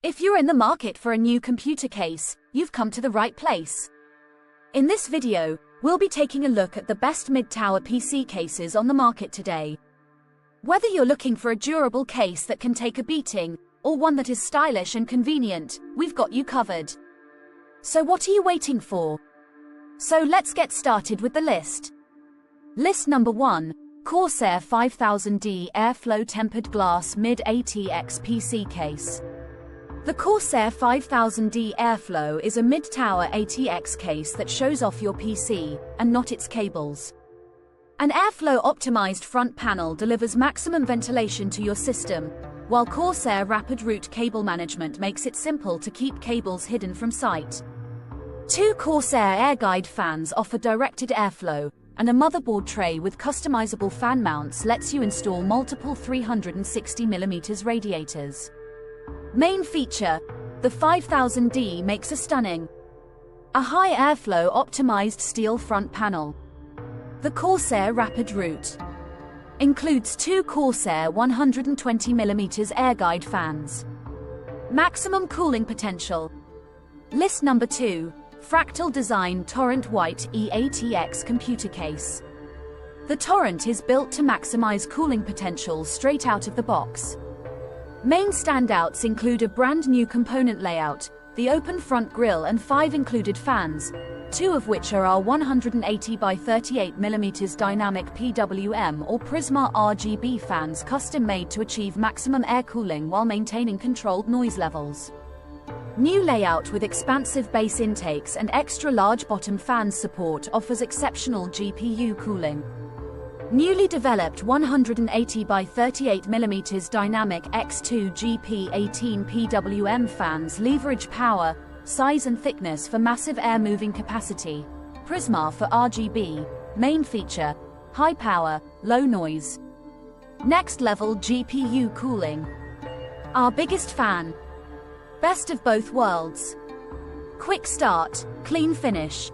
If you're in the market for a new computer case, you've come to the right place. In this video, we'll be taking a look at the best mid-tower PC cases on the market today. Whether you're looking for a durable case that can take a beating, or one that is stylish and convenient, we've got you covered. So what are you waiting for? So let's get started with the list. List number 1, Corsair 5000D Airflow Tempered Glass Mid-ATX PC Case. The Corsair 5000D Airflow is a mid-tower ATX case that shows off your PC, and not its cables. An airflow-optimized front panel delivers maximum ventilation to your system, while Corsair Rapid Route Cable Management makes it simple to keep cables hidden from sight. 2 Corsair AirGuide fans offer directed airflow, and a motherboard tray with customizable fan mounts lets you install multiple 360mm radiators. Main feature: the 5000D makes a stunning, a high airflow optimized steel front panel. The Corsair Rapid Route includes 2 Corsair 120mm AirGuide fans. Maximum cooling potential. List number 2, Fractal Design Torrent White eATX Computer Case. The Torrent is built to maximize cooling potential straight out of the box. Main standouts include a brand new component layout, the open front grille and 5 included fans, 2 of which are our 180 by 38mm dynamic PWM or Prisma RGB fans custom made to achieve maximum air cooling while maintaining controlled noise levels. New layout with expansive base intakes and extra large bottom fans support offers exceptional GPU cooling. Newly developed 180 by 38mm dynamic X2 GP18 PWM fans leverage power, size and thickness for massive air moving capacity. Prisma for RGB. Main feature: high power, low noise. Next level GPU cooling. Our biggest fan. Best of both worlds. Quick start, clean finish.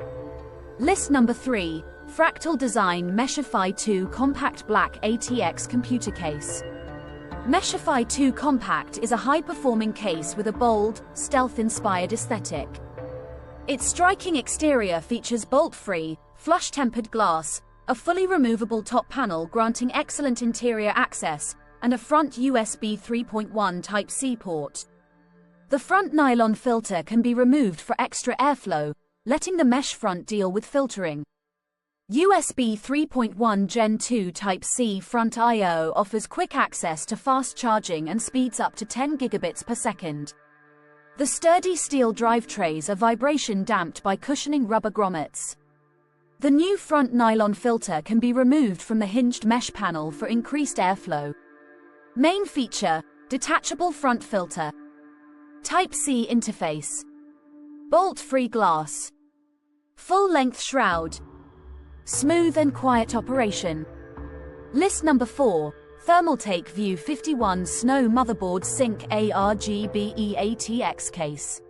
List number 3, Fractal Design Meshify 2 Compact Black ATX Computer Case. Meshify 2 Compact is a high-performing case with a bold, stealth-inspired aesthetic. Its striking exterior features bolt-free, flush-tempered glass, a fully removable top panel granting excellent interior access, and a front USB 3.1 Type-C port. The front nylon filter can be removed for extra airflow, letting the mesh front deal with filtering. USB 3.1 Gen 2 Type-C front I/O offers quick access to fast charging and speeds up to 10 gigabits per second. The sturdy steel drive trays are vibration damped by cushioning rubber grommets. The new front nylon filter can be removed from the hinged mesh panel for increased airflow. Main feature: detachable front filter. Type-C interface. Bolt-free glass. Full-length shroud. Smooth and quiet operation. List number 4, Thermaltake View 51 Snow Motherboard Sync ARGB eATX Case.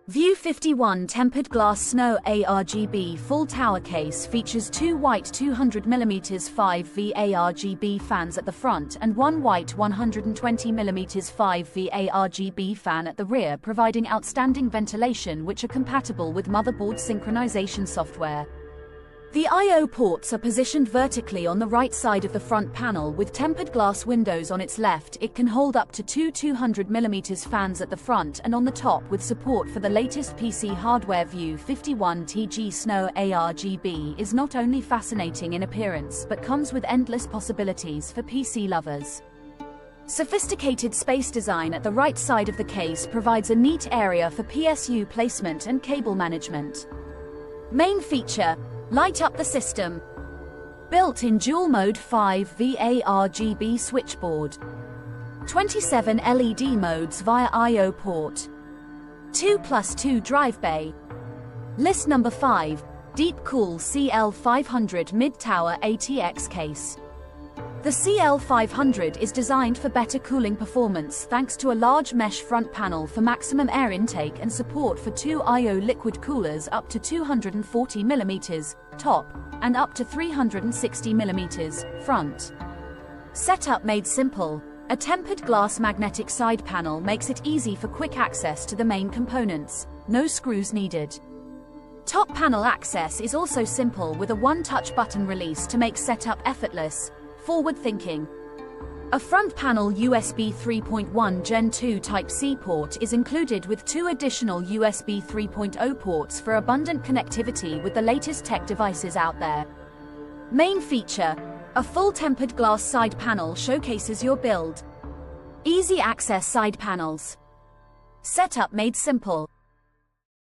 View 51 Tempered Glass Snow ARGB Full Tower Case features 2 white 200mm 5V ARGB fans at the front and 1 white 120mm 5V ARGB fan at the rear, providing outstanding ventilation which are compatible with motherboard synchronization software. The I/O ports are positioned vertically on the right side of the front panel with tempered glass windows on its left. It can hold up to 2 200mm fans at the front and on the top with support for the latest PC hardware. View 51 TG Snow ARGB is not only fascinating in appearance but comes with endless possibilities for PC lovers. Sophisticated space design at the right side of the case provides a neat area for PSU placement and cable management. Main feature: light up the system. Built-in dual-mode 5V ARGB switchboard. 27 LED modes via I/O port. 2+2 drive bay. List number 5, Deepcool CL500 Mid-Tower ATX Case. The CL500 is designed for better cooling performance thanks to a large mesh front panel for maximum air intake and support for 2 I/O liquid coolers up to 240mm top and up to 360mm front. Setup made simple. A tempered glass magnetic side panel makes it easy for quick access to the main components, no screws needed. Top panel access is also simple with a one-touch button release to make setup effortless, forward-thinking. A front panel USB 3.1 Gen 2 Type-C port is included with 2 additional USB 3.0 ports for abundant connectivity with the latest tech devices out there. Main feature: a full tempered glass side panel showcases your build. Easy access side panels. Setup made simple.